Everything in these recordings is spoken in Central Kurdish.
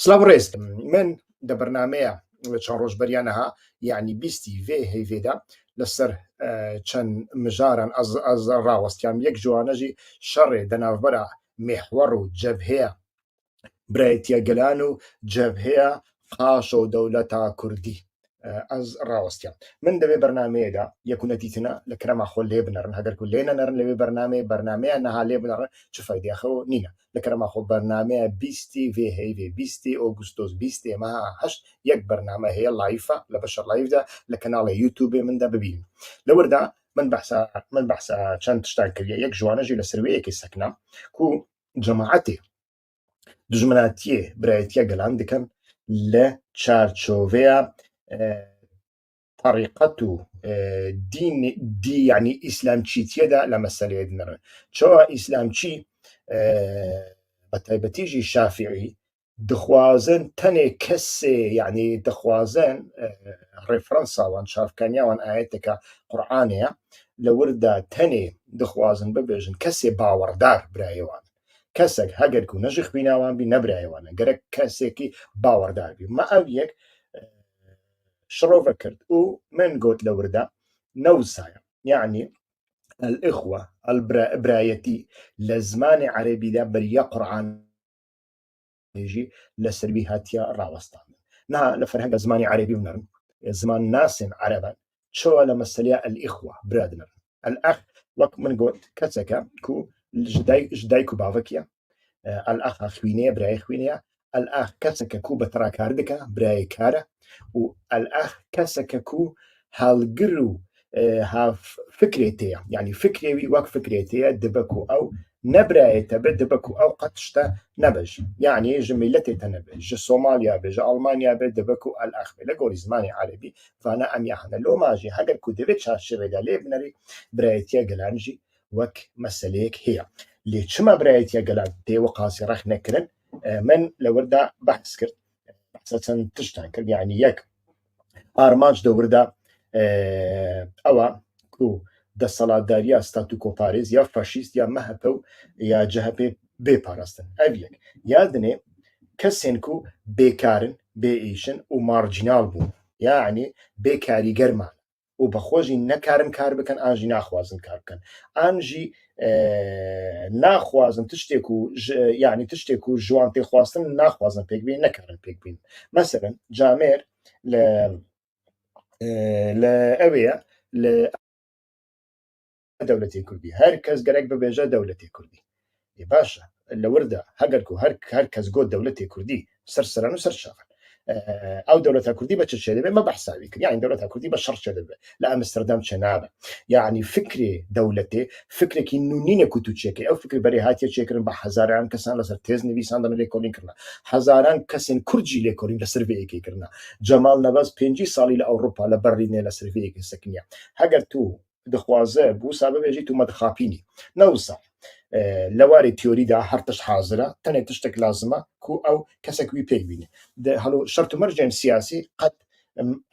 سلااو ڕێز من دە بەرنمەیە چەند ڕۆژ بەریانەها یعنی بیستی vê hêvêda لەسەر چەند مژاران ئەز ڕاوەستیان یەک جوانەژی شەڕێ دەناوبەرە مێحوەڕ و جەبهەیە برایەتیە گەلان و جەبهەیە قاشە و دەولەتا کوردی ئەز ڕاوەستیان من دەوێ بەرنمەیەدا یەکوونەتیتنە لە کرەما خۆ لێ بنەرن هەگەرکو لێ نەنەرن لەوێ بەرنمەیە نەها لێ بنەڕن چ فەیدیاخەوە نینە لە کرەما خۆ بەرنمەیە بیستی vê hêvê بیستی ئۆگوستۆس بیستی ئێمە هەشت یەک بەرنامە هەیە لایفە لە بەشە لایفدا لە کەناڵی یوتیوبێ مندا ببینن لەوردا من بەحسا چەند تشتان کردیە یەک جوانەژی لە سروەیەکی سەکنە کو جەماعەتێ دژمناتیە برایەتیە گەلان دەکەن لە چارچۆڤەیە طریقەت و دی یعنی ئیسلامچیتیەدا لە مەسەلەیە دنەڕن چۆوە ئیسلامچی بە تایبەتیژی شافعی دخوازن تەنێ کەسێ یعنی دەخوازن ڕێفرەنساوان چافکانیاوان ئاەتێکە قورئانەیە لەوردا تەنێ دخوازن ببێژن کەسێ باوەڕدار برایەوان کەسێک هەگەرکو نەژی خوێناوان بی نەبرایەوانە گەرەک کەسێکی باوەڕدار بی مە ئەو یەک شڕۆڤە کرد و من گوت لەوردا نەوسایە یعنی الإخوة البرايتي لزمان عربي دا بريا قرآن يجي لسربي هاتيا راوستان نها لفرهنگ زمان عربي ونرن زمان ناس عربا شو لمساليا الإخوة برادنا الأخ وك من قلت كتسكا كو جدايكو بافكيا الأخ خوينيا براي خوينيا الأخ كتسكا كو بترا كاردكا براي كارا والأخ كتسكا كو هالقرو ها فكرتي يعني فكري وك فكرتي دبكو أو نبرايته بدبكو أو قطشته نبج يعني جميلتي تنبج صوماليا بج ألمانيا بدبكو الأخ لقول زماني عربي فأنا أم يحنا لو ماجي حقر كودبتش هالشغل عليه بنري برايتي قلانجي وك مسليك هي ليش ما برايتي قلان تي وقاسي رخ نكرن من لوردا بحث كرت بحثا تشتان كرت يعني يك أرمانج دوردا ئەوە کو دەسەڵاتداریە ستاتوکۆپارێز یا فاشیست یا مەهەپە و یا جەهەپێ بێپاراستن ئەڤیەک یادنێ کەسێن کو بێکارن بێئیشن و مارجینال بوون یعنی بێکاریگەرمان و بەخۆژی نەکارن کار بکەن ئاژی ناخوازن کار بکەن ئانژی ناخوازن تشتێک و یعنی تشتێک و ژوان پێخواستن ناخوازن پێک بین نەکارن پێک بین مەسەرەن جامێر لە ئەوەیە لە دەولەتی کوردی هەر کەس گەرەک ببێژە دەولەتی کوردی باشە لەوردا هەگەرکو هەر کەس گۆت دەولەتی کوردی سەرسەران و سەرچاون ئەو دەولەتە کوردی بە چ شێ دەبێت مە بەحساوی کرد یعنی دەولەتە کوردی بە شەڕ چێ دەبێت لە ئەمستەردام چێ نابێت یعنی فکرێ دەولەتێ فکرێکی نونینە کوتوچێکی ئەو فکر بەرێ هاتیە چێکردن بە هەزاران کەسان لەسەر تێز نویساندن لێکۆڵین کردن هەزاران کەسێن کورجی لێکۆڵین لە سروەیەکی کردن جەمال نەبەز 5 ساڵی لە ئەوروپا لە بەرلینێ لە سروەیەکی سەکنیە هەگەر تو دخوازە بووسا ببێژی تو مەدخاپینی نەوسا لەواری تیۆریدا هەرتش حازرە تەنێ تشتێک لازمە کو ئەو کەسێکوی پێک بینێ هەلو شەرت و مەرجێن سیاسی قەت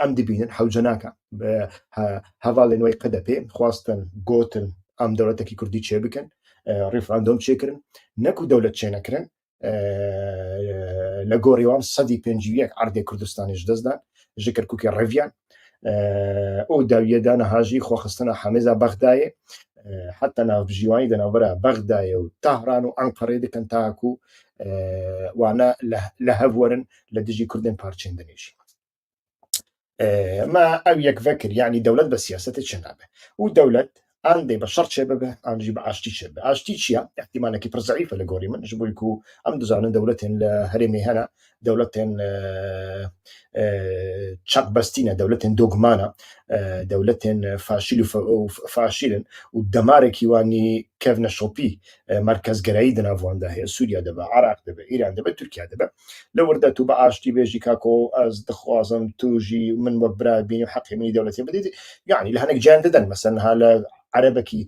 ئەم دبینن حەوجە ناکە هەواڵێنەوەی قەدە پێ خواستن گۆتن ئەم دەوڵەتێکی کوردی چێ بکەن ڕیفراندۆم چێکردن نەکو دەولەت چێ نەکردن لە گۆڕیوان 151 عەردێ کوردستانیش دەستدان ژ کەرکووکی ڕەڤیان ئەو داویەدا نەهاژی خۆخستنە حەمێزا بەغدایە حتى ناوبژیوانی دەناوبەرە بەغدایە و تاهران و ئەنقەرێ دەکەن تاکو وانە لە هەڤوەرن لە دژی کوردن پارچێن دەنێژی ما ئەو یەک ڤەکر یعنی دەولەت بە سیاسەتە چێ نابێ و دەولەت ئەندێ بە شەڕ چێ ببێ ئەنجی بە ئاشتی چێ بێ ئاشتی چییە احتیمالێکی پڕ زەعیفە لە گۆڕی من ژ بۆی کو ئەم دەزانن دەولەتێن لە هەرێمی هەنە دەولەتێن چەق بەستینە دەولەتێن دۆگمانە دەولەتێن فاشیل و فاشیلن و دەمارێکی وانی کەڤنە شۆپی مەرکەزگەرایی دەناواندا هەیە سووریا دەبە عراق دەبێ ئیران دەبێت تورکیا دەبێ لەوەردا تو بە ئاشتی بێژی کاکۆ ئەس دەخوازم توژی من وە برا بینی و حەقی منی دەولەتی بدەیت یعنی لە هەنێک جیان دەدەن مەسەن ها لە عەرەبەکی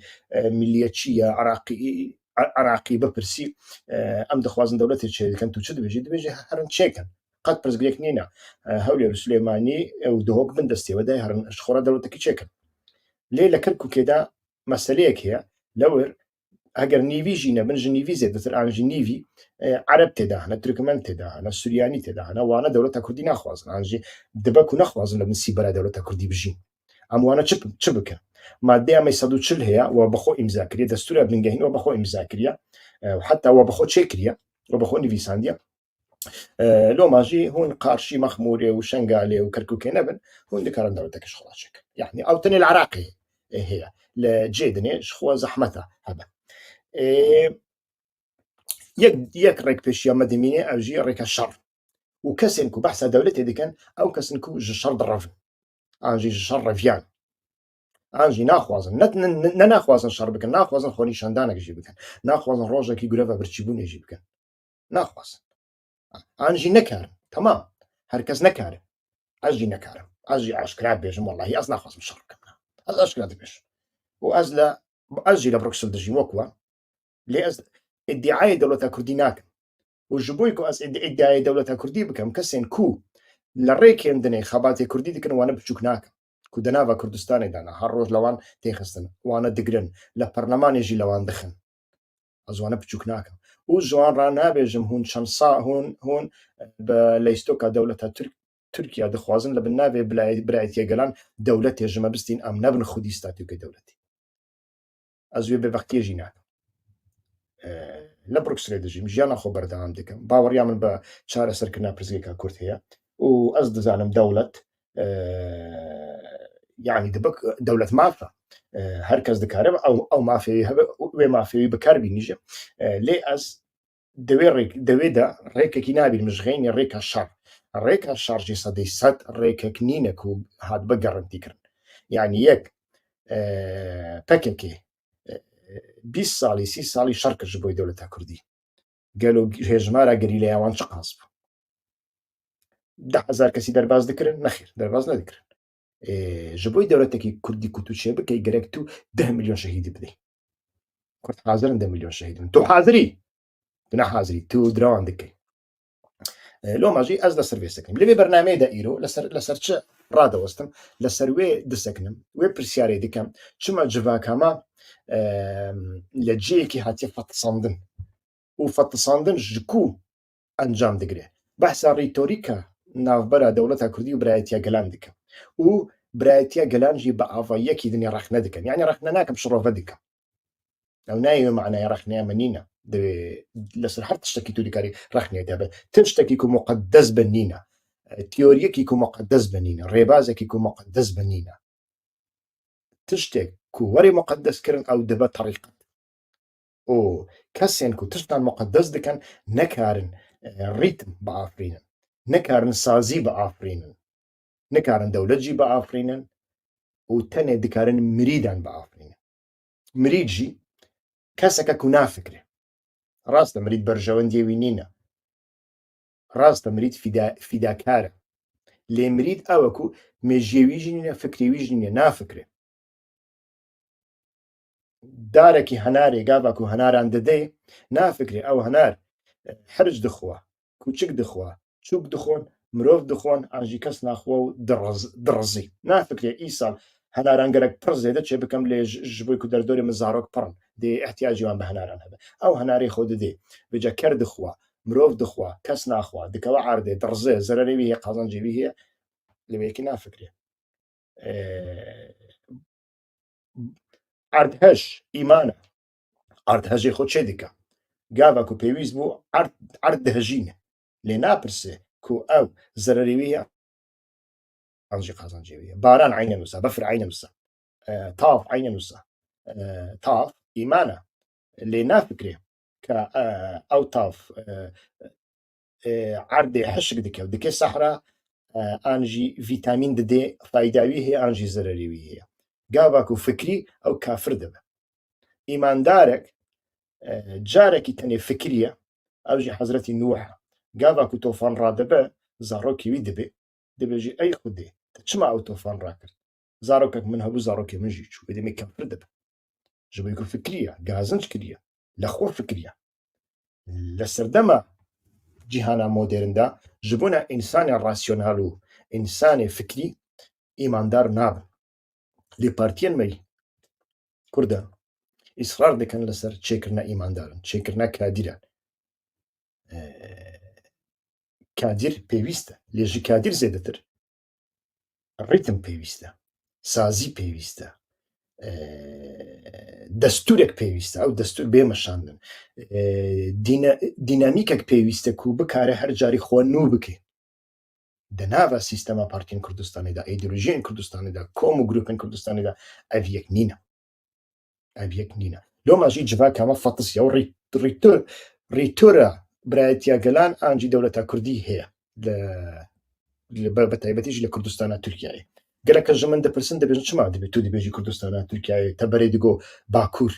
میلیەتچیە عراقی بپرسی ئەم دەخوازن دەولەتی چێ دەکەن تو چ دەبێژی هەرن چێکن قەت پرسگرێک نینە هەولێر سلێمانی ئەو دهۆک بن دەستێوەدای هەرن خۆرە دەولەتێکی چێکن لێ لە کەرکووکێدا مەسەلەیەک هەیە لەور ئەگەر نیویژی نەبن ژنیوی زێدەتر ئانژی نیوی عەرەب تێدا هەنە، تورکمەن تێدا هەنە، سوریانی تێدا هەنە، وانە دەوڵەتە کوردی ناخوازن، ئانژی دبەک و نەخوازن لە بنسی بەرە دەوڵەتە کوردی بژین. ئەم وانە چ بکەن؟ مادەی ئەمەی 140 هەیە و بەخۆ ئیمزا کریە، دەستورە بنگەهینەوە بەخۆ ئیمزا کریە، حتا وە بەخۆ چێ کریە و بەخۆ نویساندیە. لۆ ماژی هون قارشی مەخمورێ و شنگالێ و کەرکووکێ نەبن هون دەکارن دەوڵەتەکەش خڵاچێک، یعنی ئەو تەنێ العراقی هەیە لە جێ دنێش خۆ زەحمەتە هەبە. یەک ڕێک پێشیامە دەمینێ ئەوژی ڕێکە شەڕ و کەسێن و بەحسا دەولەتێ دەکەن ئەو کەسن و ژ شەڕ دڕەڤن، ئانژی ژ شەڕ ڕەڤیان، ئانژی ناخوازن نەناخوازن شەڕ بکەن، ناخوازن خۆ نیشاندانێکژی بکەن، ناخوازن ڕۆژێکی گورەڤە برچیبوونێژی بکەن، ناخوازن، ئانژی نەکارن، تەمام هەرکەس نەکارە، ئەژی نەکارم، ئەژی ئاشکرا بێژم وەڵڵاهی ئەس ناخوازم شەڕ بکەم، ئەس ئاشکرا دەبێژم و ئەژی لە بروکسل دژیم وەکووە لێ ئەس ئیدعای دەوڵەتە کوردی ناکەم و ji bo ku ez îddiayê dewleta Kurdî bikim kesên ku li rêkên dinê xebatê Kurdî dikin wane biçûk nakin ku di nava Kurdistanê de ne her roj li wan têxistin wane digirin li perlemanê jî li wan dixin ez wane biçûk nakim û ji wan re nabêjim hûn çend hûn bi leystoka dewleta Tirkiye dixwazin li bin navê birayetiya gelan dewletê ji me bistîn em nebin xwedî statûkê dewletî ez wê bêvextiyê jî nakim لە بروکسلێ دژیم ژیانە خۆ بەردەوام دەکەم باوەڕیا من بە چارەسەرکردنا پرسیێکا کورد هەیە و ئەس دەزانم دەوڵەت یعنی دەبک دەوڵەت مافە هەر کەس دەکارە ئەو مافێوی هەبێ وێ مافێوی بەکاربینیژە لێ ئەس دەوێدا ڕێکێکی نابین مژغێنی ڕێکە شەڕ ڕێکە شەڕژی سەدەی سەد ڕێکێک نینە و هات بە گەڕنتیکردن یعنی یەک پەکێکێ 20 ساڵی 30 ساڵی شەڕ کرد بۆی دەوڵەتە کوردی گەل و هێژمارە گەریلەیاوان چ قاس بوو 10,000 کەسی دەرباز دەکردن نەخیر دەرباز نەدەکردن ji بۆی دەوڵەتێکی کوردی کوتوچێ بکەی گەرەک تو 10 میلیۆن شەهیدی بدەی کورد حازرن 10 میلیۆن شەهیدن تۆ حازری بنا حازری تو دراوان دەکەی لۆ ماژی ئەس لەسەر وێسەکەم لەوێ بەرنامەیەدا ئیرۆ لەسەر چ ڕادەوەستم لەسەر وێ دەسەکنم وێ پرسیارێ دەکەم چما جڤاکەمە لە جێیەکی هاتیە فەتسەندن و فەتسەندن ji ku ئەنجام دەگرێ بەحسا ڕیتۆریکە ناوبەرە دەوڵەتە کوردی و برایەتیە گەلان دکەم و برایەتیە گەلانژی بە ئاڤاییەکی دنیا ڕەخنە دەکەن یعنی ڕەخنە ناکەم شڕۆڤە دکەم ئەو نایوێ معنای ڕەخنەیە نینە دەوێ لەسەر هەر تشتێکی تو دیکاری ڕەخنێت دەبێت تشتێکی و مقدس بنینە تیۆریەکی و مقدس بنینە ڕێبازێکی و مقدس بنینە تشتێک ku werê muqeddes kirin ew dibe terîqet û kesên ku tiştan muqeddes dikin nekarin rîtm biafirînin nekarin sazî biafirînin nikarin dewlet jî biafirînin û tenê dikarin mirîdan biafirînin mirîd jî keseke ku nafikire rast e mirîd berjewendiyê wî nîne rast e mirîd fîdakar e lê mirîd ew e ku mêjiyewî jî nîne fikrî wî jî nîne nafikire دارێکی هەنارێ گاوا و هەناران دەدەێ نافکرێ ئەو هەنار حرج دخوا کوچک دخوا چوب دخۆن مرۆڤ دخۆن ئاژی کەس ناخوا و دڕزی نافکرێ ئیساڵ هەناران گەرەک پڕ زێدە چێ بکەم لێ ji بۆی و دەردۆری من زارۆک پڕن دێ احتیاجیوان بە هەناران هەبێ ئەو هەناری خۆ دەدێ بجە کەر دخوا مرۆڤ دخوا کەس ناخوا دکەوە عاردێ دڕزێ زەرەرێوی هەیە قازانجێوی هەیە لەوەیەکی نافکرێ عردهەش ئیمانە عردهەژێ خۆ چێ دیکە گاوا و پێویست بوو عرد دەهژینە لێ ناپرسێ کو ئەو زەرەرێوی ئەنجی قازانجێویە باران عینە نووسە بەفر عینە نووسە تاف عینە نووسە تاف ئیمانە لێ نافکرێ کە ئەو تاف عردێ حشک دکە و دکێ سەحرا ئانژی ڤیتامین ددێ فایداوی هەیە ئانژی زەرەرێوی هەیە گاوا و فکری ئەو کافر دەبێ ئیماندارێک جارێکی تەنێ فکریە ئەوژی حەزرەتی نوح گاوا و تۆفان ڕادەبە زارۆکیوی دەبێ دەبێژی ئەی خودێ چما ئەو تۆفان ڕاکرد زارۆکێک من هەبوو زارۆکی منژی چوو دەمێ کافر دەبێ ji bo ku fikriye gazınç kiriye lexwe fikriye li serdema cîhana modern de ji bo însanê rasyonal û însanê fikrî îmandar nabin lê partiyên me Kurd e ئیسرار دەکەن لەسەر چێکردنا ئیماندارن، چێکردنا کادیران. کادیر پێویستە، لێژی کادیر زێدەتر ڕیتم پێویستە، سازی پێویستە، دەستورێک پێویستە، ئەو دەستور بێمەشاندن، دینامیکێک پێویستە و بکارە هەر جاری خۆ نو بکەێ دەناوە سیستەما پارتین کوردستانیدا ئیدئۆلۆژیین کوردستانیدا کۆم و گروپن کوردستانیدا ئەڤ یەک نینە، ئەڤ یەک نینە. لۆ ماژی جڤا کامە فەتسیە و ڕیتۆرە برایەتیا گەلان ئانجی دەوڵەتە کوردی هەیە بە تایبەتیش لە کوردستانە تورکیایە. گەلەکە ژە من دەپرسن دەبێژن چما دەبێت تو دەبێژی کوردستانە تورکیایە تا بەرێ دگۆ باکوور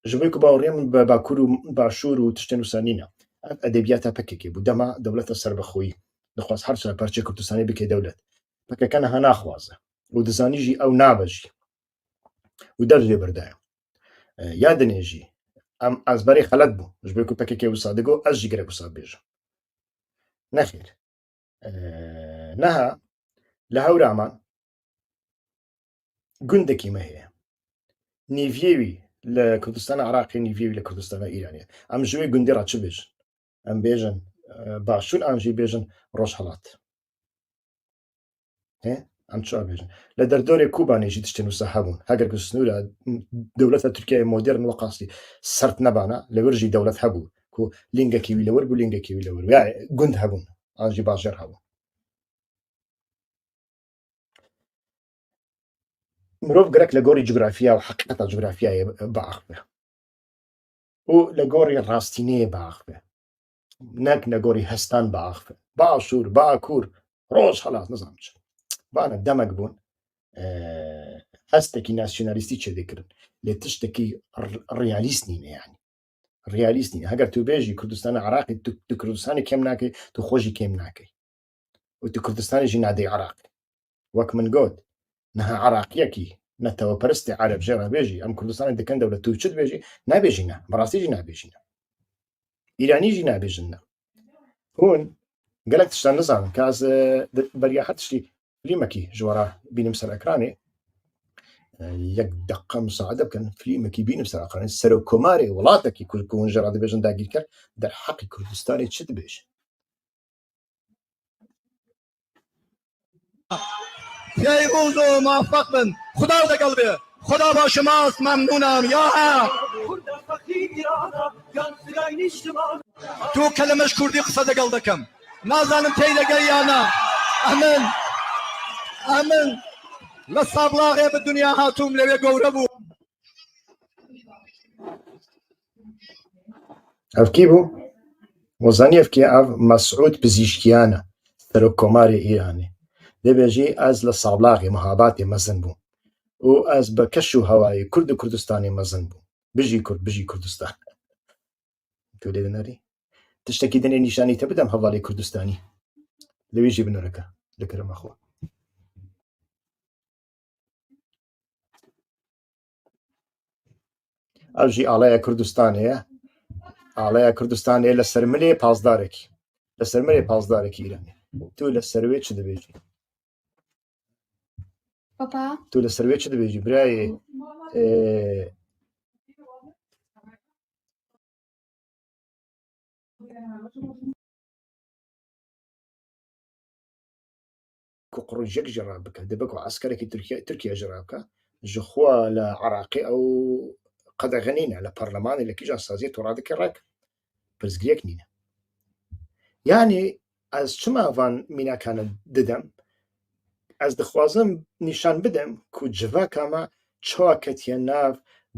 ژبەی و باوەڕێم بە باکوور و باشوور و تشتێن وسانینە ئەدەبیاتە پەکێکی بوو دەما دەوڵەتە سەربەخۆیی دەخواست هەرچە پارچە کوردستانی بکەی دەولەت پەکەکەنە هە ناخوازە و دەزانیژی ئەو نابەژی و دەرێ بەردایە یا دنێژی ئەم ئازبەری خەلەت بوو ژبێک و پەکێکی وسا دەگۆ ئەژی گەرە وسا بێژە نەخێر نەها لە هەورامان گوندێکی مە هەیە نیڤێوی لە کوردستان عراقی نیڤێوی لە کوردستانە ئیرانیە ئەم ژوێ گوندی ڕاچ بێژن ئەم بێژن باشوور ئانژی بێژن ڕۆژ هەڵات ئەم چا بێژن لە دەردۆرێک کوبانێژی تشتێن وسە هەبوون هەگەر سنوورە دەوڵەتە تورکیای مۆدرن وەقاسی سەرد نەبانە لە وەرژی دەوڵەت هەبوو و لینگەکیوی لەوەر بوو لینگەکیوی لەوەر گوند هەبوون ئانژی باشێر هەبوو. مرۆڤ گەرەک لە گۆڕی جوگرافیا و حقیقەتە جوگرافیایە باخ بێ و لە گۆڕی ڕاستینەیە باخ بێ نەک لە گۆڕی هەستان باخ بێ باشوور باکوور ڕۆژ هەڵات نەزانم چ بانە دەمەک بوون هەستێکی ناسیۆنالیستی چێ دەکردن لێ تشتێکی ڕیالیست نینە یانی ڕیالیست نینە هەگەر تو بێژی کوردستانە عراقی تو کوردستانی کێم ناکەی تو خۆشی کێم ناکەی و تو کوردستانیژی نادەی عراقی وەک من گوت نەها عراقیەکی نەتەوە پەرستی عرب ژێڕە بێژی ئەم کوردستانی دەکەن دەولەت تو چت بێژی نابێژینە بەڕاستیژی نابێژینە ئیرانیژی نابێژنە هون گەلک تشتان نزانم کاز بەریا هەتشتی فلیمەکی ژوەرە بینم سەر ئەکرانێ یەک دقە مساعدە بکەن فلیمێکی بینم سەر ئەکرانێ سەر و کۆماری وڵاتێکی کورد ژێڕا دەبێژن داگیر کرد دەر حەقی کوردستانی چت بێژ پیروز و موفق بن خدا لەگەڵ بێ خدا با شماست ممنونم یا تو کەلمەش کوردی قسە دەگەڵ دەکەم نازانم تێی دەگەی یانە ئەمن لە سابڵاغێ بە دنیا هاتووم لەوێ گەورە بوو ئەفکی بوو وەزانی ئەفکی ئەف مەسعود پزیشکیانە سەر و کۆماری ئیرانی دەبێژی ئەس لە سابڵاغی مەهاباتی مەزن بوو و ئەس بە کەش و هەوایی کورد و کوردستانی مەزن بوو بژی کورد بژی کوردستان تو لێ دەنەری تشتێکی دەنێ نیشانی تە بدەم هەواڵی کوردستانی لەوێژی بنەرەکە لەکرمەخۆ ئەوژی ئاڵایە کوردستانەیە ئاڵەیە کوردستانەیە لە سەرملێ پازدارێکی لە سەرملێ پازدارێکی ئیرانی تو لە سەروێ چ دەبێژی تو لە سەروێ چ دەبێژی برایێ قڕژێک ژێڕا بکە دەبک و عسکرێکی تورکیا ژێڕا بکە ژخوا لە عراقی ئەو قەدەغەنینە لە پەرلەمانی لە کیژان سازیە تۆڕادەکە ڕێک پرزگریەک نینە یعنی ئەس چماوان میناکانە دەدەم ئەس دەخوازم نیشان بدەم کو جڤا کامە چاکەتیە ناو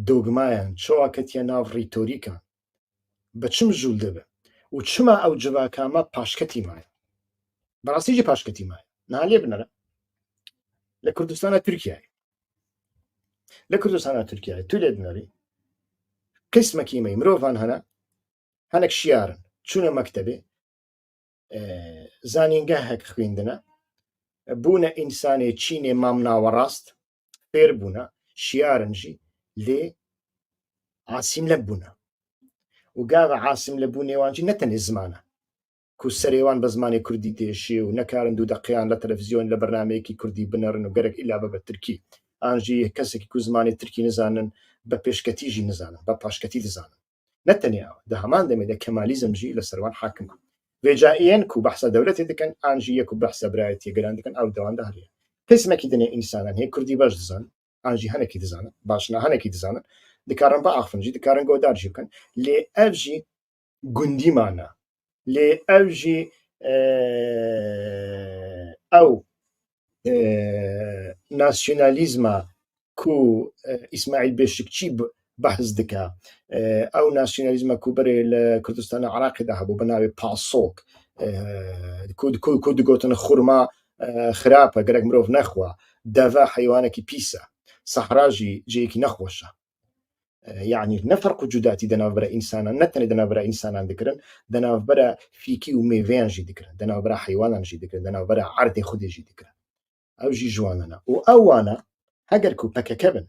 دۆگمایان چاکەتیە ناو ڕیتۆریکان بە چم ژوول دەبێ و چما ئەو جڤا کامە پاشکەتی مایە بەڕاستیژی پاشکەتی مایە نالێ بنەرە لە کوردستانە تورکیای لە کوردستانە تورکیای تو لێ بنەری قسمەکی مەی مرۆڤان هەنە هەنێک شیارن چوونە مەکتەبێ زانینگە هەک خوێندنە بوونە ئینسانێ چینێ مام ناوەڕاست فێر بوونە شیارنژی لێ عاسیم لە بوونە و گاوە عاسم لە بوونێوانجی نەتەنێ زمانە کو سەرێوان بە زمانی کوردی تێشێ و نەکارن دوو دەقییان لە تەلەڤیزیۆن لە بەرنمەیەکی کوردی بنەڕن و گەرەک ئیلا بە ترکی ئانژی کەسێکی کو زمانی ترکی نزانن بە پێشکەتیژی نزانن بە پاشکەتی دەزانن نەتەنیاوە دە هەمان دەمێدە کەمالیزمژی لە سەروان حاکم وێجائیەن و بەحسە دەولەتی دەکەن ئانژی یەک و بەحسە برایەتی گەران دەکەن ئەو دەواندا هەرەیە کەسمێکی دنێ ئینسانان هەیە کوردی باش دەزان ئانژی هەنێکی دەزانن باشنا هەنێکی دەزانن دەکارن بە ئاخفنجی دەکارن گۆدارژی بکەن لێ ئەڤژی گوندیمانە لێ ئەوژی ئەو ناسیۆنالیزمە کو ئیسماعیل بێشکچی بەحز دکا ئەو ناسیۆنالیزمە کو بەرێ لە کوردستانە عراقیدا هەبوو بە ناوی پاسۆک کو دگۆتن خورما خراپە گەرەک مرۆڤ نەخوا دەڤە حەیوانێکی پیسە سەحراژی جەیەکی نەخۆشە یعنی نەفەرق و جوداتی دەناوبەرە ئینسانان نەتەنێ دەناوبەرە ئینسانان دەکردن دەناوبەرە فیکی و مێڤیانژی دەکردن دەناوبەرە حەیوانانژی دەکردن دەناوبەرە عەردی خودێژی دەکردن ئەوژی جوانەنە و ئەوانە هەگەر کو پەکەکە بن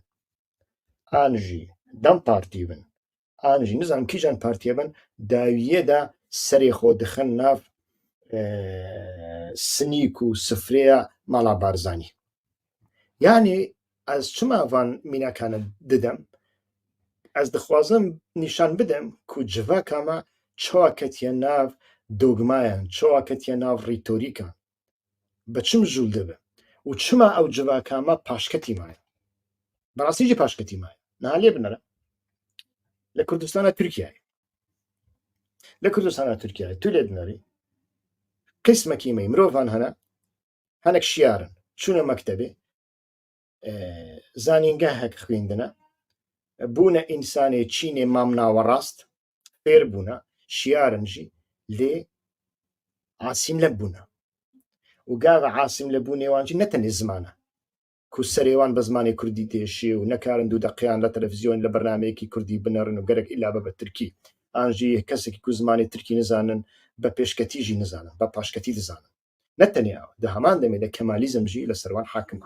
ئانژی دەم پارتی بن ئانژی نزانم کیژان پارتیە بن داویەدا سەرێ خۆ دەخەن ناو سنیک و سفرەیە ماڵا بارزانی یعنی ئەس چماوان میناکانە ددەم ئەس دەخوازم نیشان بدەم کو جڤاکامە چاکەتیە ناو دۆگمایان چاکەتیە ناو ڕیتۆریکان بە چم ژوول دەبێ و چما ئەو جڤاکامە پاشکەتی مایە بەڕاستیجی پاشکەتی مایە نالێ بنەرە لە کوردستانە تورکیای لە کوردستانە تورکیای تو لێ بنەری قسمەکی مەی مرۆڤان هەنە هەنێک شیارن چوونە مەکتەبێ زانینگەهێک خوێندنە بوونە ئینسانێ چینێ مام ناوەڕاست فێر بوونە شیارنژی لێ عاسیم لە بوونە و گاوە عاسیم لە بوونێوانجی نەتەنێ زمانە کو سەرێوان بە زمانی کوردی دێشێ و نەکارن دوو دەقیان لە تەلەڤیزیۆن لە بەرنامەیەکی کوردی بنەڕن و گەرەک ئیلا بە ترکی ئانژی کەسێکی کو زمانی ترکی نزانن بە پێشکەتیژی نزانن بە پاشکەتی دەزانن نەتەنیاوە دە هەمان دەمێدە کەمالیزمژی لە سەروان حاکم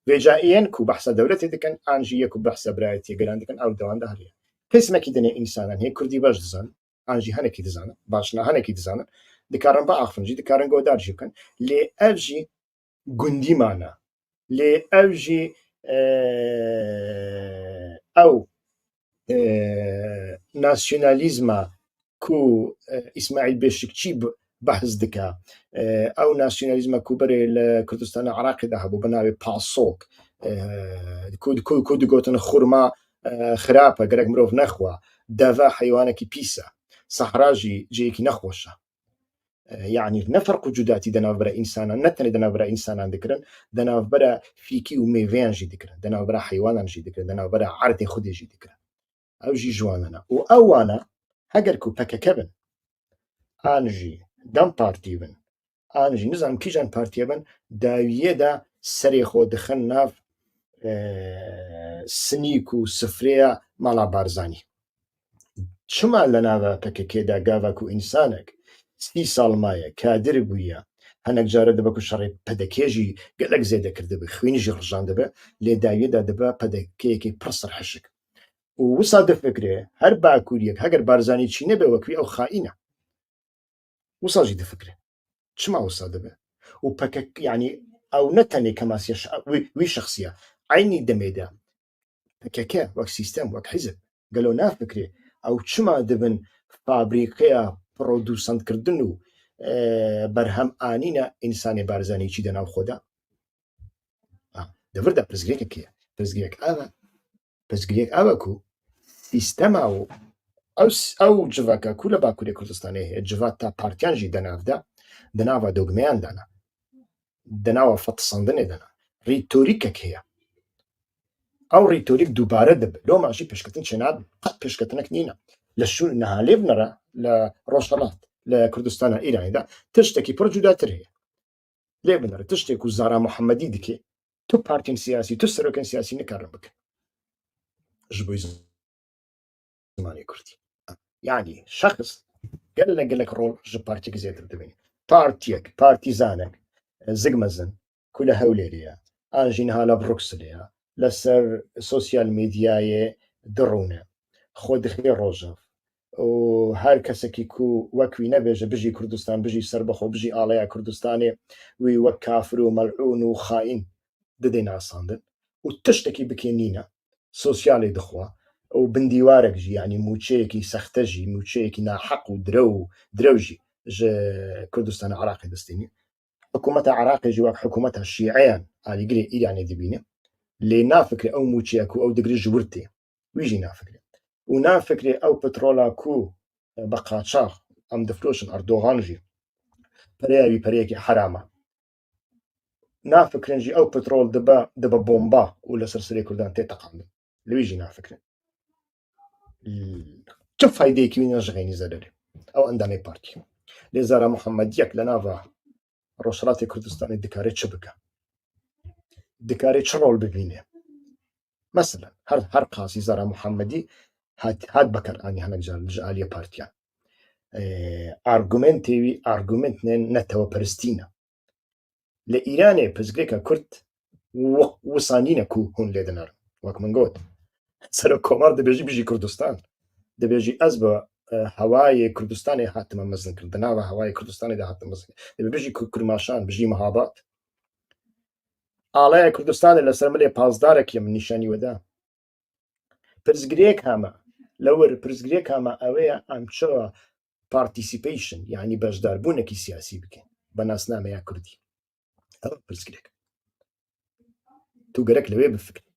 وێجائیەن و بەحسە دەولەتی دەکەن ئانژی یەک و بەحسە برایەتی گەران دەکەن ئەو دەواندا هەرەیە کەسمێکی دنێ ئینسانان هەیە کوردی باش دەزان ئانژی هەنێکی دەزانن باشنا هەنێکی دەزانن دەکارن بە ئاخفنجی دەکارن گۆدارژی بکەن لێ ئەڤژی گوندیمانە لێ ئەوژی ئەو ناسیۆنالیزمە کو ئیسماعیل بێشکچی بەحز دکا ئەو ناسیۆنالیزمە کو بەرێ لە کوردستانە عراقیدا هەبوو بە ناوی پاسۆک کو دگۆتن خورما خراپە گەرەک مرۆڤ نەخوا دەڤە حەیوانێکی پیسە سەحراژی جەیەکی نەخۆشە یعنی نەفەرق و جوداتی دەناوبەرە ئینسانان نەتەنێ دەناوبەرە ئینسانان دەکردن دەناوبەرە فیکی و مێڤیانژی دەکردن دەناوبەرە حەیوانانژی دەکردن دەناوبەرە عەردی خودێژی دەکردن ئەوژی جوانەنە و ئەوانە هەگەر کو پەکەکە بن ئانژی دەم پارتی بن ئانژی نزانم کیژان پارتیە بن داویەدا سەرێ خۆ دەخەن ناو سنیک و سفرەیە ماڵا بارزانی چما لە ناوە پەکەکێدا گاڤک و ئینسانێک 30 ساڵ مایە کادر بوویە هەنێک جارە دەبە و شەڕێ پەدەکێژی گەلک زێدە کردبێ خوێنیژی ڕژان دەبێ لێ داویەدا دەبە پەدەکەیەکی پڕسەر حەشک و وسا دەفکرێ هەر باکووریەک هەگەر بارزانی چی نەبێ وەکوی ئەو خائینە وساژی دەفکرێ چما وسا دەبێ و پەکەک یعنی ئەو نەتەنێ کەماسیە وی شخصیە عینی دەمێدا پەکەکە وەک سیستەم وەک حیزب گەلۆ نافکرێ ئەو چما دەبن فابریکەیە پرۆدوسەنتکردن و بەرهەم ئانینە ئینسانی بارزانی چی دەناو خۆدا دەوردا پرزگرێکەکەیە پرزگرێک ئاوە پرزگرێک ئاوەکو سیستەما و ئەو جڤەکە کو لە باکووری کوردستانی هەیە جڤات تا پارتیانژی دەناودا دەناوە دۆگمەیان دانا دەناوە فەتسەندنێ دەنا ڕیتۆریکەک هەیە ئەو ڕیتۆریک دووبارە دەبێت لۆ ماشی پێشکەتن چێنات قەت پێشکەتنەک نینە لە شوور نەهالێ بنەرە لە ڕۆژهەڵات لە کوردستانە ئیرانیدا تشتێکی پڕ جوداتر هەیە لێ بنەرە تشتێک و زارا محەممەدی دکێ تو پارتین سیاسی تو سەرۆکن سیاسی نەکارن بکەن ji بۆی زمانی کوردی یعنی شخص گەل لە گەلک ڕۆڵ ji پارتێک زێتر دەبێت پارتیەک پارتیزانێک زگمەزن کو لە هەولێریە ئاژینها لە بڕوکسلەیە لەسەر سۆسیال میدیایە دڕونە خۆ دخێ ڕۆژە و هەر کەسێکی کو وەکوی نەبێژە بژی کوردستان بژی سەربەخۆ بژی ئاڵەیە کوردستانێ وی وەک کافر و مەلعون و خائین دەدەی ناساندن و تشتێکی بکێنینە سۆسیالی دخوا و بندیوارێکژی ینی موچەیەکی سەختەژی موچەیەکی ناحەق و درەوژی ji Kurdistana Iraqê destînî حکوومەتە عراقێژی وەک حکوومەتە شیعەیان ئالیگرێ ئیرانê dibîne lê nafikre ew موچەیە ku ew digire ji wir tê wî jî nafikre û nafikre ew petrola ku bi qaçax em difroşin Erdogan jî pereya wî pereyekî herama nafikirin jî ew petrol dibe bomba û li ser serê Kurdan tê teqandin li wî jî nafikirin çi faydeyekî wî ne ji xênî zererê ew endamê partî lê Zara Muhemediyek li nava Rojhilatê Kurdistanê dikare çi bike dikare çi rol bibîne mesela her qasî Zara Muhemedî hat beqeranî hinek car ji aliyê partiyan argumentê wî argumentên neteweperistî ne li Îranê pirsgirêka Kurd wisanîne ku hûn lê dinarin wek min got Serokkomar dibêjî bijî Kurdistan dibêjî ez bi hewayê Kurdistanê hatime mezinkirin di nava hewayê Kurdistanê de hatim mezinkirin dibê bijî Kurmaşan bijî Mihabat alaya Kurdistanê li ser milê pazdarekî min nîşanî we da pirsgirêk heme li wir pirsgirêk heme ew ê ye em çawa participation yanî bejdarbûnekî siyasî bikin bi nasnameya Kurdî ew pirsgirêk tu gerek li wê bifikirî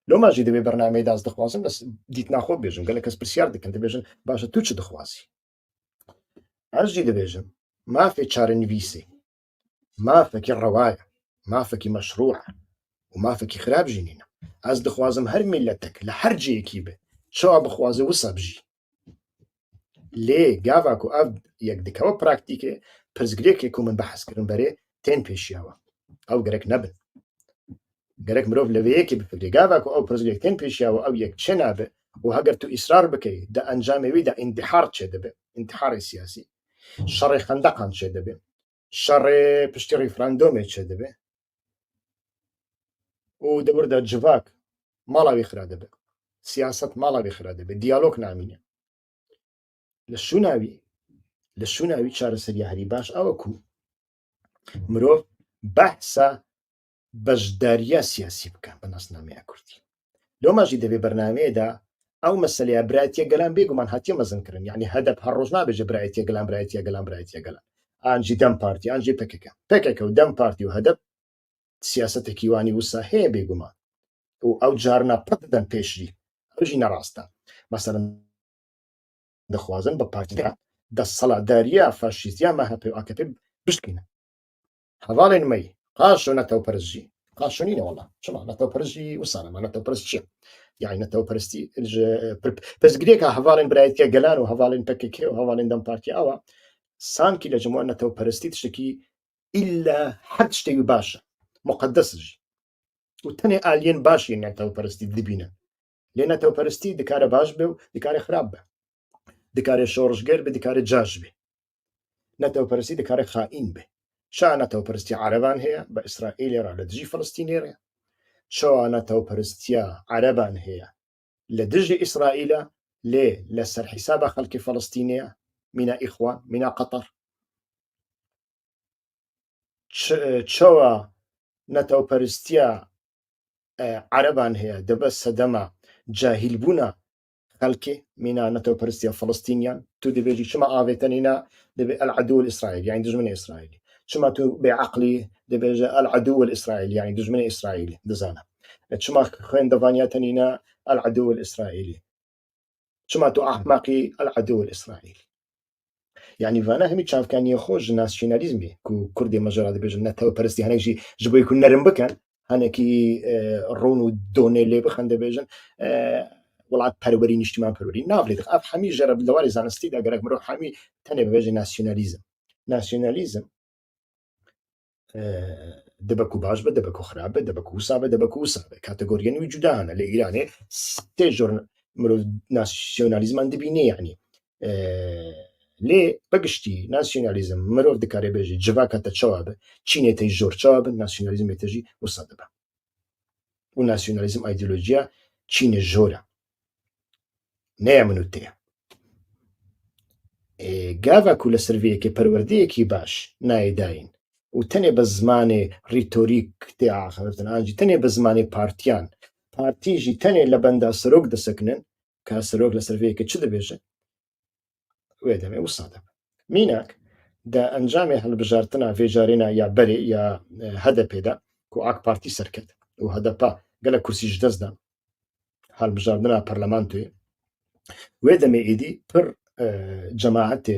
loma jî di vê bernameyê de ez dixwazim dîtina xwe bêjim gelek kes pirsiyar dikin dibêjin baş tu çi dixwazî ez jî dibêjim mafê çarenivîsê mafekî rewa ye mafekî meşrû û mafekî xirab jî nîne ez dixwazim her milletek li her ciyekî be çawa bixwaze wisa bijî lê gava ku ev yek dikewe praktîkê pirsgirêkê ku min behs kirin berê tên pêşiya we ew gerek nebin gerek mirov li vê yekê bifikire gava ku ew pirsgirêk tên pêşiya we ew yek çi nabe û heger tu îsrar bikey di encamê wî de întihar çêdibe întiharê siyasî şerê xendeqan çêdibe şerê piştî referandumê çêdibe û di wir de civak mala wî xira dibe siyaset mala wî xira dibe diyalog namîne li şûna wî çareseriya herî baş ew e ku mirov behsa bejdariya siyasî bike bi nasnameya Kurdî loma jî di vê bernameyê de ew meseleya birayetiya gelan bêguman hatiye mezinkirin yanî hedef her roj nabêje birayetiya gelan birayetiya gelan birayetiya gelan an jî Dem Partî an jî PKK û Dem Partî û hedef siyasetekî wanî wisa heye bêguman û ew carna pir didin pêş jî ew jî nerast e meselan dixwazin bi partî destseladariya faşîstiya MHP û AKP bişkîne hevalên me yî qaşo netewperist jî qaşo nîne wela çima netewperist jî wisa ne netewperist çi ye yani netewperistî ji pirsgirêka hevalên birayetiya gelan û hevalên PKK û hevalên Dem Partî ew e sankî li cima netewperistî tiştekî îlla her tiştê wî baş e muqeddes jî û tenê aliyên baş yên netewperistî dibîne lê netewperistî dikare baş be û dikare xirab be dikare şoreşger be dikare caş be netewperistî dikare xaîn be şa netewperistîya Ereban heye bi İsraîlê re li dijî Filistînê re çawa netewperistiya Ereban heye li dijî İsraîlê lê li ser hîsaba xelkê Filistînê ye mîna îxwan mîna Qetar çawa netewperistiya Ereban heye dibe sedema cahîlbûna xelkê mîna netewperistiya Filistîniyan tu dibêjî çima avê te nîne dibê el edûl İsraîl yani dijminê İsraîlî çima tu bêeqlî dibêje el edûl İsraîl yani dijminê İsraîlî dizane çima xwendevaniya te nîne el edûl İsraîlî çima tu ehmeqî el edûl İsraîlî yani vana hemî çavkaniyê xwe ji nasyonalîzmê ku Kurdê me jî radibêjin netewperistî hinek jî ji bo ku nerin bikin hinekî ron û donê lê bixin dibêjin welatperwerî niştiman perwerî navlê ev hemî ji re li warê zanistî de gerek mirov hemî tenê bibêje nasyonalîzm dibe ku baş be dibe ku xirab be dibe ku wisa be dibe ku wisa be kategoriyên wî cuda hene li Îranê sê jor mirov nasyonalîzman dibîne yanî lê bigiştî nasyonalîzm mirov dikare bêje civaka te çawa be Çînê te jor çawa be nasyonalîzmê te jî wisa dibe û nasyonalîzm îdeolojiya Çînê jor e neya min û te ye gava ku li ser vê yekê perwerdeyekî baş nayê dayîn وتنێ بە زمانێ ریتۆریک تێعاخەتن ئاجی تەنێ بە زمانی پارتیان پارتیژی تەنێ لە بەندا سەرۆک دەسەکنن کا سەرۆک لە سەرەیەکە چ دەبێژە وێ دەمێ وسادە میناک دا ئەنجامێ هەڵبژارتنا vێژارێنە یا بەرێ یا هەدە پێدا و ئاک پارتی سەرکەت و هەدەپا گەلە کورسیش دەستدا هەڵبژاردننا پەرلەمانتوێ وێ دەمێ ئیدی پر جەماعەتێ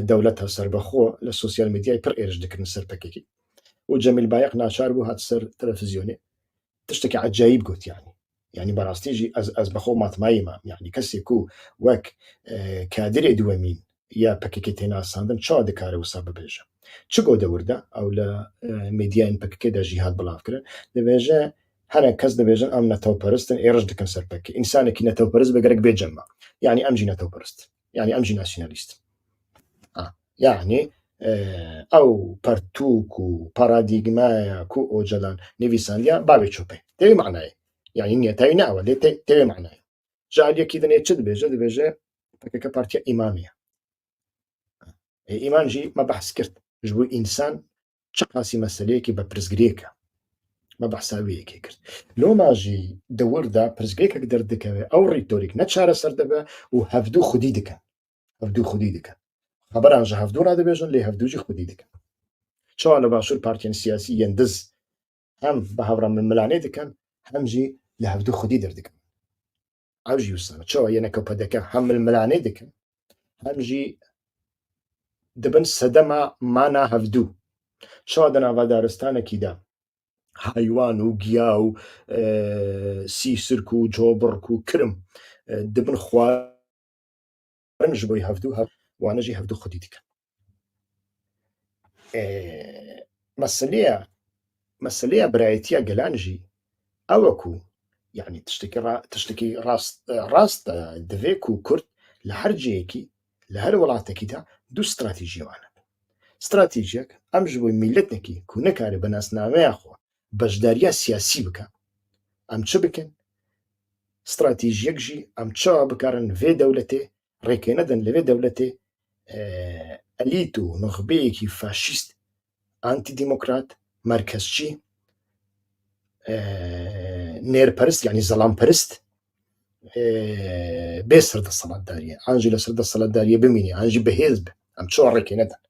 دەولەتە سەربەخۆ لە سوسیال میدیای پر ئێرش دەکردن سەرپەکێکی و جەمیل بایەق ناچار بوو هات سەر تەلەڤیزیۆنێ تشتێکی عەجایب گوت یعنی بەڕاستیژی ئەس بەخۆ ماتماییمە یعنی کەسێک و وەک کادرێ دووەمین یا پەکێکی تێناساندن چا دەکارە وسا ببێژە چ گۆ دەوردا ئەو لە میدیاین پەکەکەدا ژیهات بڵاوکردن دەبێژە هەرە کەس دەبێژن ئەم نەتەوپەرستن ئێرش دەکەن سەرپەکە ئینسانێکی نەتەوپەرست بەگەرەک بێجەمە یعنی ئەمجی نەتەوپەرست یعنی ئەمجی ناسیۆنالیست یعنی ئەو پەرتووک و پارادیگمایە کو ئۆجەلان نویساندیا باوێ چۆپێ تێوی معنایە یعنی نیەتایی ناوە لێ تێوێ معنایە جاریەکی دەنێ چ دەبێژە پەکەکە پارتیە ئیمامیە ئیمانژی مە بەحس کرد ji بۆ ئینسان چ قاسی مەسەلەیەکی بە پرزگرێکە مە بەحساویەکی کرد لۆماژی دەوردا پرزگرێکێک دەردەکەوێ ئەو ڕیتۆریک نەچارە سەر دەبە و هەفتوو خودی دکەن خبرانژە هەفتوو ڕادەبێژن لێ هەفتووجی خودی دکەن چاوا لە باشوور پارتیان سیاسی یەندز هەم بە هەوڕان من ملانێ دکەن هەمژی لە هەفتوو خودی دەردەکەن ئەوژی وسانە چاوا یەنەکە پەدەکە هەم ملانێ دکەن هەمژی دەبن سەدەما مانا هەفتوو چاوا دەناوا دارستانێکیدا حیوان و گیا و سی سرک و جۆبڕک و کرم دەبن خواردن ji بۆی هەفتوو وانەژی هەفتوو خودی دکەن مەسلەیە برایەتیە گەلانژی ئەوەکو یعنی تشتێکی ڕاستە دەوێک و کورد لە هەر جەیەکی لە هەر وڵاتێکیدا دوو استراتیژیوانە استراتیژیەک ئەم ji بۆی میلەتێکی کو نەکارێ بە ناسنامەیە خۆ بەشداریە سیاسی بکە ئەم چ بکەن استراتیژیەکژی ئەم چاوا بکارن vê دەولەتێ ڕێکێ نەدەن لەوێ دەولەتێ ئەلیت و نخبەیەکی فاشیست ئانتی دیموکرات مەرکەزچی نێرپەرست یعنی زەڵامپەرست بێ سەردەسەڵاتداریە ئانجی لە سەردەسەڵاتداریە بمینێ ئانجی بەهێز بێ ئەم چۆ ڕێکێ نەدەن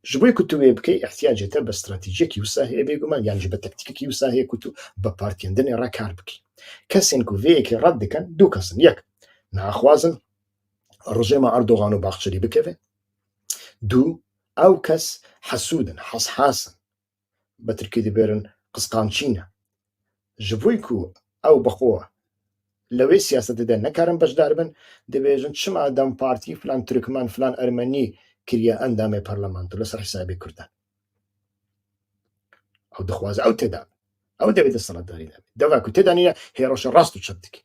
ji بۆی کو tu wê bikەی احتیاجێتە بە استراتیژیەکی وسا هەیە بێگومان یانجی بە تەکتیکێکی وسا هەیە کو tu بە پارتێندنێ ڕاکار بکەی کەسێن ku vêyekê ڕەت dikin دوو کەسن یەک naxwazin ڕژێما ئەردۆغان و باخچەری بکەوێ دوو ئەو کەس حەسوودن حەسحاسن بە ترکی دەبێرن قسقانچینە ji بۆی ku ئەو بەخۆوە لەوەی سیاسەتەدا نەکارن بەشدار بن دەبێژن چما دەم پارتی فلان تورکمان فلان ئەرمەنی کریە ئەندامێ پەرلەمانتۆ لەسەر حسابی کوردان ئەو دەخوازە ئەو تێدا ئەو دەبێت دەسەڵاتداری دەبێت دەوا ku تێدانە هێرۆشە ڕاست و چەپ دکە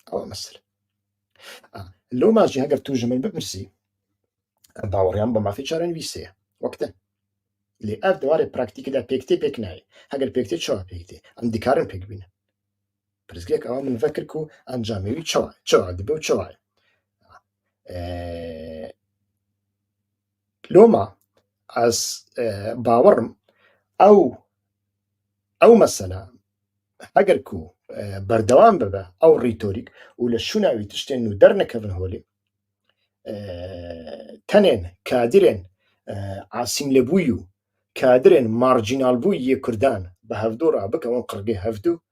ئەوە مەسەلە لۆماژی هەگەر tu ji min bipirسî باوەڕیان بە مافی چارەنویسەیە وەکتە لێ ئەف دەوارێ پراکتیکدا پێکتێ پێک نایە هەگەر پێکتێ چاوا پێکتێ ئەم دیکارن پێک بینە پرزگێک ئەوە من vekir ku ئەنجامێوی چاوا دەبێ و چاوایە لۆما ئەس باوەڕم ئەو مەسەلە ئەگەر ku بەردەوام ببە ئەو ڕیتۆریک و لە شووناوی تشتێن و دەرنەکەون هۆلێ تەنێن کادرێن ئاسیم لەبووی و کادرێن مارجینال بووی یە کوردان بە هەفتوو ڕابکەون قڕگەی هەفتوو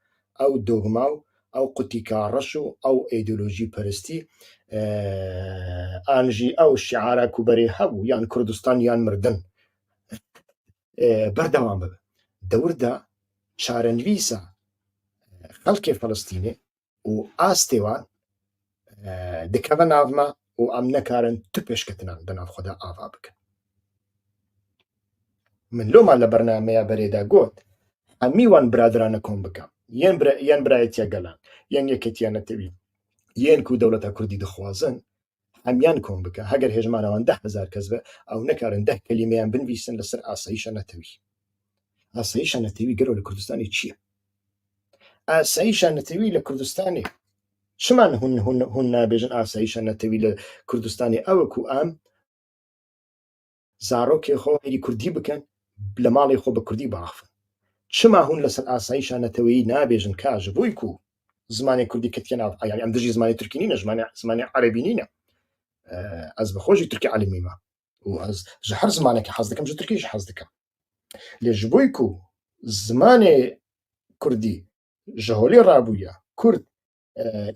ئەو دۆگما و ئەو قوتیکاڕەش و ئەو ئەیدۆلۆژی پەرستی ئانژی ئەو شیعارە کوبەرێ هەبوو یان کوردستان یان مردن بەردەوام ببە دەوردا چارەنویسە خەڵکێ فەڵەستینێ و ئاستێوان دکەوە ناوما و ئەم نەکارن تو پێشکەتنان بەناو خۆدا ئاوا بکەن من لۆما لە بەرنامەیە بەرێدا گوت هەمیوان برادرانە کۆم بکەم یان برایەتیە گەلان یان یەکێتیان نەتەوی یەن ku دەوڵەتە کوردی دەخوازن هەمیان کۆم بکە هەگەر هێژمانەوان 10,000 کەس بە ئەو نەکارن 10 کەلیمەیان بنویسن لەسەر ئاسایشە نەتەوی ئاسایشە نەتەوی گەرەوە لە کوردستانی چییە ئاسایشە نەتەوی لە کوردستانی چمان هون نابێژن ئاسایشە نەتەوی لە کوردستانی ئەوە ku ئەم زارۆکی خۆ هەیری کوردی بکەن لە ماڵی خۆ بە کوردی باخفن چما هون لەسەر ئاساییشانەتەوەی نابێژن کاژ بۆی کو زمانی کوردی کەتکە ناو ئەیان ئەم دژی زمانی تورکی نینە زمانی عەرەبی نینە ئەس بەخۆشی تورکی عەلمیمە و ئەس ژە هەر زمانێکی حەز دەکەم ژە تورکیش حەز دەکەم لێژ بۆی کو زمانێ کوردی ژە هۆلێ ڕابوویە کورد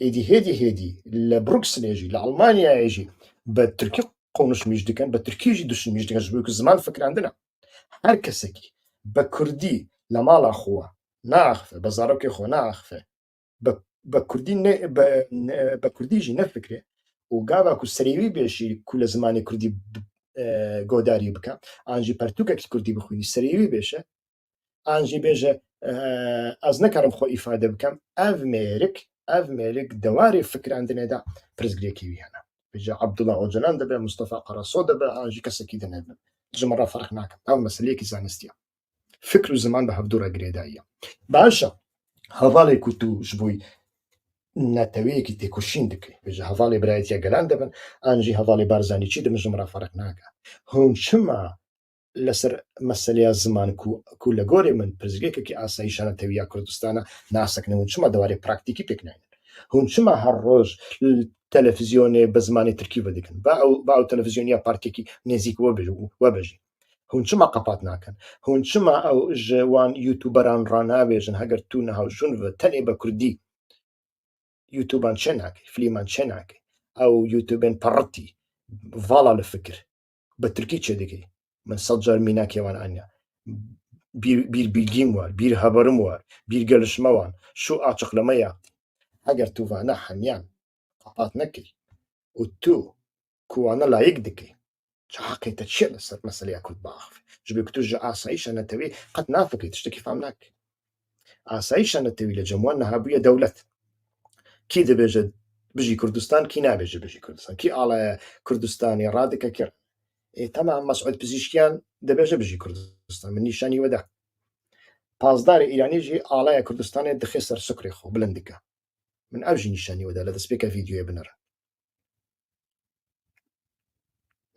ئیدی هێدی لە بروکسلێژی لە ئەڵمانیایژی بە تورکی قۆنش میش دەکەن بە تورکیژی دوشن میش دەکەن بۆی کو زمان فکراندنە هەر کەسێکی بە کوردی لە ماڵا خۆوە ناخفە بە زارۆکی خۆ ناخفە بە کوردیژی نەفکرێ و گاواکو سەرێوی بێشی کو لە زمانی کوردی گۆداری بکە ئانجی پەرتووکێکی کوردی بخوێنی سەرێوی بێشە ئانجی بێژە ئەز نەکارم خۆ ئیفادە بکەم ئەڤ مێرک دەواری فکراندنێدا پرزگرێکی ویانە بێژە عەبدوڵڵا ئۆجەلان دەبێ مستەفا قەرەسۆ دەبێ ئانجی کەسێکی دەنێبن ژمەڕە فەرق ناکەم ئەو مەسەلەیەکی زانستیە فکر و زمان بە هەفتوو ڕێگرێداییە باشە هەڤاڵێک و توش بووی ناتەوەیەکی تێکوشین دەکەی بێژە هەڤاڵی برایەتیە گەلان دەبن ئانجی هەڤاڵی بارزانی چی دەبن ژمەڕە فەرق ناکە هۆم چما لەسەر مەسەلەیە زمان کو لە گۆرێ من پرزگێکێکی ئاساییشانەتەویە کوردستانە ناسەکنەوە چما دەوارێ پراکتیکی پێکناین هون چما هەر ڕۆژ تەلەڤیزیۆنێ بە زمانی تورکی بەدەکەن با ئەو تەلەڤیزیۆنیا پارتێکی نێزیک وەبژی هون چما قەپات ناکەن هون چما ئەو ژەوان یوتوبەران ڕانابێژن هەگەر تو نەهاوژون تەنێ بە کوردی یوتوبان چێ ناکەی فلیمان چێ ناکەی ئەو یوتوبێن پەڕەتی ڤاڵا لە فکر بە تورکی چێ دەکەی من 100 جار میناکێوان ئەنیا بیر بیرگیم وار بیر هەبەرم وار بیر گەلشمەوان شو ئاچق لەمە یاقتی ئەگەر تووانە هەمیان قەپات نەکەی و تو کووانە لایەک دەکەی حقیتە چێ لەسەر مەسەلەیە کورد باخف ژبێ تو ژە ئاساییشە نەتەوەی قەت نافکەیت شتێکی فام ناکەی ئاساییشە نەتەوی لە جەموان نەهابوویە دەولەت کی دەبێژە بژی کوردستان کی نابێژە بژی کوردستان کی ئاڵایە کوردستانی ڕادەکە کرد تەمام مەسعود پزیشکیان دەبێژە بژی کوردستان من نیشانی وەدا پازداری ئیرانیژی ئاڵایە کوردستانی دخێ سەر سوکرێ خۆ بلندەکە من ئەوژی نیشانی وەدا لە دەستپێکە ڤیدیۆیە بنەرە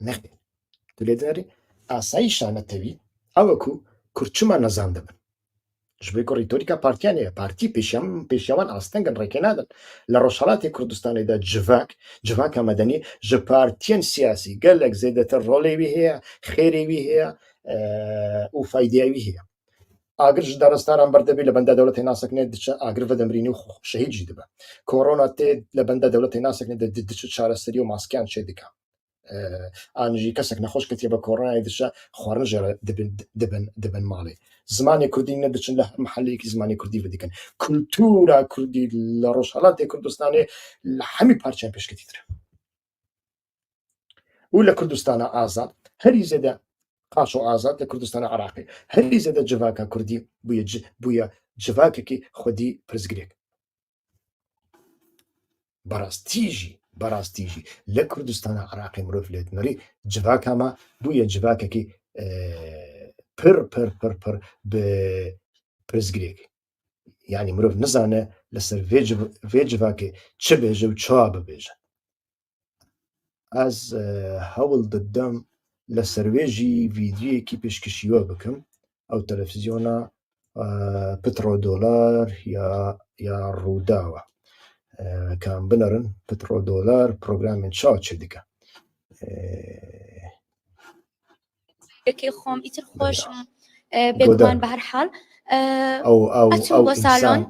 نەخێ تو لێ دەنەری ئاساییشانەتەوی ئەوەکو کورچما نەزان دەبن ژبێک و ڕیتۆریکا پارتیانەیە پارتی پێشیاوان ئاستەنگن ڕێکێ نادن لە ڕۆژهەڵاتی کوردستانێدا جڤاکە مەدەنی ژە پارتیەن سیاسی گەلێک زێدەتر ڕۆڵێوی هەیە خێرێوی هەیە و فایدیاوی هەیە ئاگر ji دارستانان بەردەبی لە بەندە دەوڵەتی ناسەکنێت دچە ئاگر بەدەمرینی و شەهیدجی دەبە کۆڕۆنا تێ لە بەندە دەوڵەتی ناسەکنێت دچ چارەسەری و ماسکیان چێ دکا ئانژی کەسێک نەخۆش کەتیە بە کۆڕۆنای دشە خواردن ژێرە دەبن ماڵێ زمانی کوردی نەدەچن لە محلەیەکی زمانی کوردی بەدیکەن کولتورا کوردی لە ڕۆژهەڵاتی کوردستانی لە هەمی پارچیان پێشکەتی ترە و لە کوردستانە ئازاد هەری زێدە قاش و ئازاد لە کوردستانە عراقی هەری زێدە جڤاکە کوردی بووە جڤاکێکی خودی پرزگرێک بەڕاستیژی لە کوردستانە عراقی مرۆڤ لێتنەری جڤاکەمە بووە جڤاکێکی پر پرزگرێک یعنی مرۆڤ نزانە لەسەر vê civakê çi bêje û çawa bibêje ez hewl didim li ser wê jî vîdyoyekî pêşkişîwe bikim ew televîzyona Petrodolar ya Rûdawa kan binerin Petrodolar programên çawa çê dike خۆم ئیتر خۆشم بێگومان بە هەر حاڵ ئەچوو بۆ ساڵۆن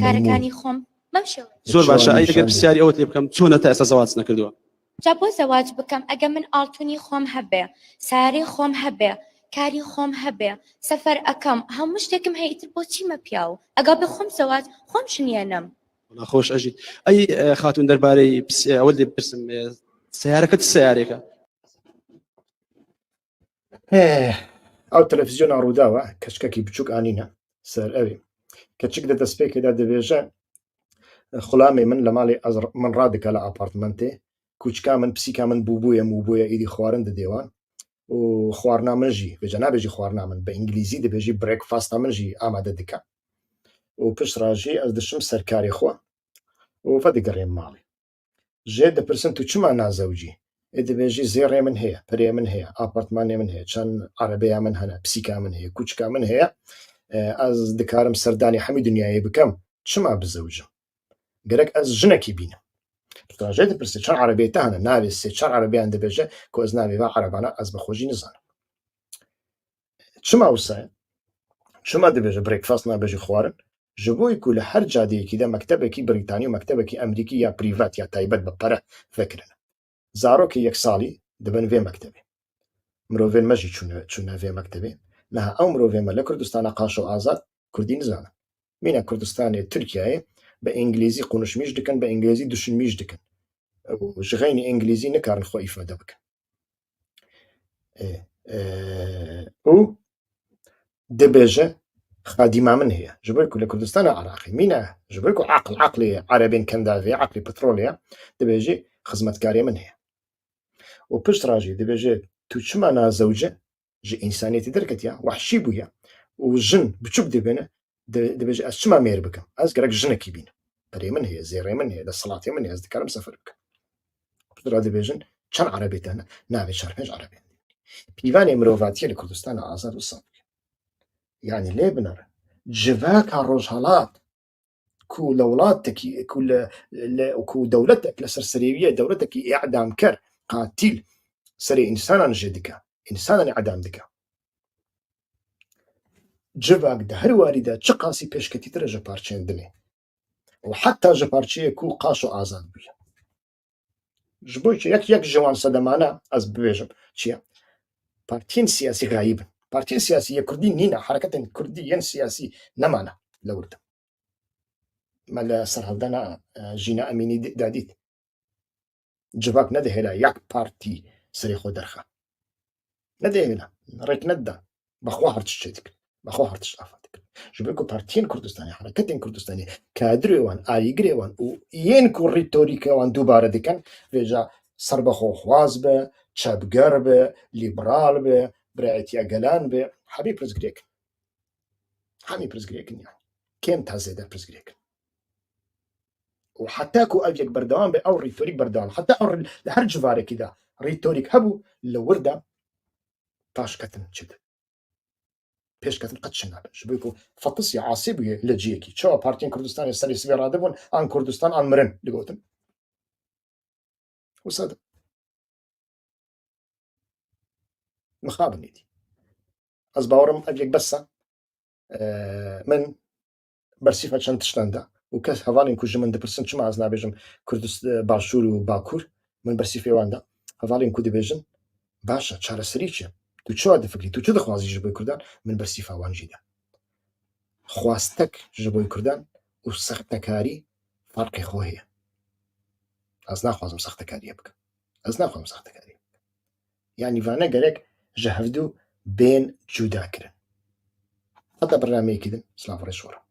کارەکانی خۆم زۆر باشە ئەگەر پرسیاری ئەوت لێ بکەم چۆنە تا ئێستا زەواج نەکردووە جا بۆ زەواج بکەم ئەگە من ئاڵتونی خۆم هەبێ ساری خۆم هەبێ کاری خۆم هەبێ سەفەر ئەەکەم هەموو شتێکم هەیە ئیتر بۆچی مەپیا و ئەگا بە خۆم زەواج خۆم شنیێنم خۆش ئەژیت ئەی خاتون دەربارەی ئەوە لێ بپرسم سیارەکەت سیارێکە ئەو تەلەڤیزیۆنا ڕووداوە کەچکەکی بچووک ئانینە سەر ئەوێ کەچک لە دەستپێکێدا دەبێژە خوڵامی من لە ماڵی من ڕادەکە لە ئاپارتمەنتێ کوچکا من پسیکا من بووبووە ئیدی خواردن دەدێوان و خواردنا منژی بێجە نابێژی خواردنا من بە ئینگلیزی دەبێژی برێکفاستا منژی ئامادە دکە و پشت ڕاژی ئەس دەشم سەرکاری خۆ و فە دەگەڕێم ماڵی ژێ دەپرسن تو چما نازەوجی دەبێژی زێڕێ من هەیە پرێ من هەیە ئاپارتمانێ من هەیە چەند عەرەبەیە من هەنە پسیکا من هەیە کوچکا من هەیە ئەس دکارم سەردانی هەمی دنیای بکەم چما بزەوجم گەرەک ئەس ژنێکی بینم ڕۆژێ دەپرسێ چەند عەرەبێتە هەنە ناوێ سێ چەند عەرەبیان دەبێژە کە ئەس ناوێ با عەرەبانە ئەس بەخۆشی نزانم چما وسایە چما دەبێژە برێکفاست نابێژی خوارن ji bo ku li her cadeyekî de mektebekî Brîtanî û mektebekî Emerîkî ya prîvat ya taybet bi pere vekirin zarokê yek salî dibin vê mektebê mirovên me jî çûne vê mektebê niha ew mirovên me li Kurdistana qaş û azad Kurdî nizanin mîna Kurdistanê Tirkiyeyê bi îngilîzî qûnişmîş dikin bi îngilîzî dişinmîş dikin ji xeynî îngilîzî nikarin xwe îfade bikin û dibêje خادمه من هي جبركو لكردستان عراقي مينا جبركو عقلي عربين كندافي عقلي بتروليا دبيجي خدمتكاري من هي وبشت راجي دبيجي تو شمانا زوجة جي إنسانيتي دركتيا وحشي بويا وجن بتشوف دبنا دبيجي أشما مير بكم أزقرك جنكي بينا بري من هي زيري من هي الصلاة من هي أزدكار مسافر بك بشت راجي دبيجن كان عربي تانا نابي شاربينج عربي بيفاني مروفاتيا لكردستان آزاد والصابق يعني ليبنر جواك الرجالات كو لولاتك كو دولتك لسرسرية دولتك إعدام كر قاتل سري إنسانا جدك إنسانا إعدام دك جواك ده هر واردة چقاسي پیش كتي تر جپارچين دني وحتى جپارچيه كو قاشو آزاد بيه جبوش يك جوان صدمانا از ببيجم چيا بارتين سياسي غايبن بارتين سياسية كردي نينا حركة كردية سياسي نمانا لورد مالا سرهدانا جينا أميني داديت جواك ندهلا يك بارتي سريخو درخا ندهلا ريك ندا بخوا هرتش شدك بخوا هرتش أفادك جبكو بارتين كردستاني حركة كردستاني كادريوان آيقريوان وينكو ريتوريكا وان دوبارة ديكن فيجا سربخو خواز به چبگر به ليبرال به برایتیا گلان به حبی پرزگریکن همی پرزگریکن يعني كم تازه پرزگریکن وحتى كو أجيك بردوان به أو ريتوريك بردوان حتى أو هر جواره كده ريتوريك هبو لورده تاش كتن شد پیش كتن قد شنابه شبيكو فطسي عاصبية لجيكي شو بارتين كردستان يستري سبير رادبون عن كردستان عن مرن لقوتن وصدق مخابن نيدي از باورم أجيك بسا من برسيفة چند تشتنده وكاس هفالين كوجه من دبرسن شما از نابيجم كردست باشور و باكور من برسيفة وانده هفالين كو دبيجن باشا چاره سريچه تو چه دفكري تو چه دخوازي جبوي كردان من برسيفة وان جيدا خواستك جبوي كردان و سختكاري فرق خوهيه از نخوازم سختكاري بك از نخوازم سختكاري يعني فانا قالك جهفدو بين جودا كرن هذا برنامج كده سلام عليكم